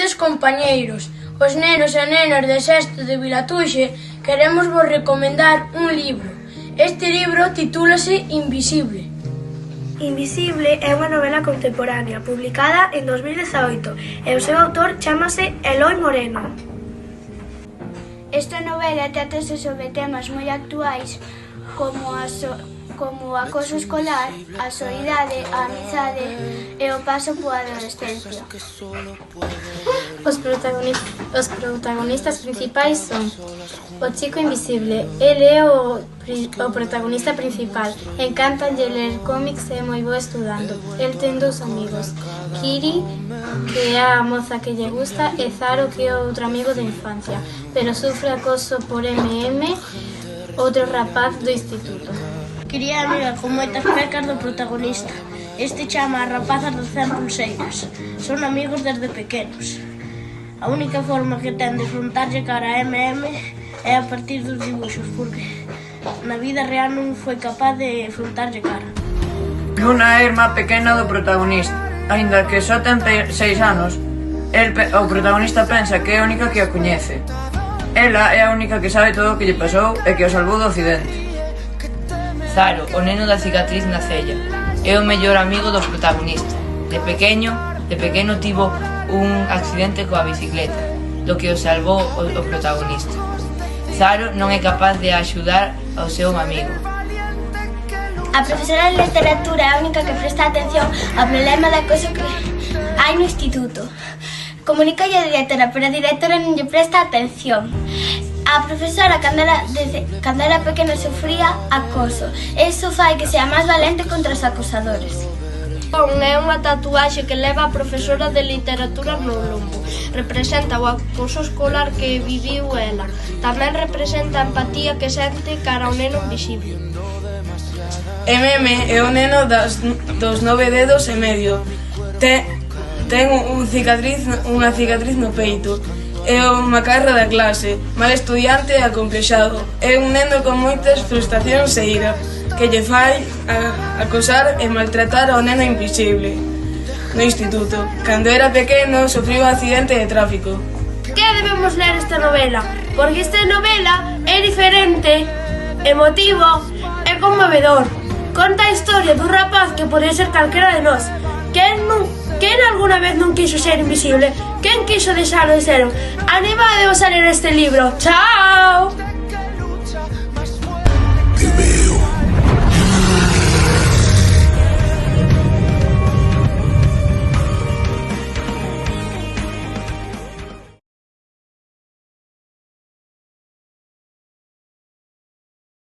tardes, compañeiros. Os nenos e nenas de sexto de Vilatuxe queremos vos recomendar un libro. Este libro titúlase Invisible. Invisible é unha novela contemporánea publicada en 2018 e o seu autor chámase Eloi Moreno. Esta novela trátase sobre temas moi actuais como o acoso escolar, a soidade, a amizade e o paso pola adolescencia. Os protagonistas principais son o chico invisible. Ele é o protagonista principal. Encántalle ler cómics e é moi bo estudando. El ten dous amigos, Kiri, que é a moza que lle gusta, e Zaro, que é outro amigo de infancia, pero sufre acoso por outro rapaz do instituto. Quería amiga con moitas pecas do protagonista. Este chama a rapazas das 100 pulseiras. Son amigos desde pequenos. A única forma que ten de frontarlle cara a é a partir dos dibuxos, porque na vida real non foi capaz de frontarlle cara. Luna é a irmá pequena do protagonista. Aínda que só ten 6 anos, o protagonista pensa que é a única que a coñece. Ela é a única que sabe todo o que lle pasou e que o salvou do accidente. Zaro, o neno da cicatriz na cella, é o mellor amigo do protagonista. De pequeno tivo un accidente coa bicicleta, do que o salvou o protagonista. Zaro non é capaz de axudar ao seu amigo. A profesora de literatura é a única que presta atención ao problema de acoso que hai no instituto. Comunícalle a directora, pero a directora non lle presta atención. A profesora, cando era pequena, sufría acoso. Eso fai que sea máis valente contra os acosadores. É unha tatuaxe que leva a profesora de literatura no lombo. Representa o acoso escolar que viviu ela. Tamén representa a empatía que sente cara ao neno invisible. É o neno dos 9 dedos e medio. Ten unha cicatriz no peito. É o macarra da clase, mal estudiante e acomplexado. É un neno con moitas frustracións e ira, que lle fai acosar e maltratar ao neno invisible no instituto. Cando era pequeno, sufriu un accidente de tráfico. Que debemos ler esta novela? Porque esta novela é diferente, emotivo e conmovedor. Conta a historia dun rapaz que pode ser calquera de nós. Quen alguna vez non quixo ser invisible? Quen quixo deixalo de ser? Animadevos a ler este libro. Chao!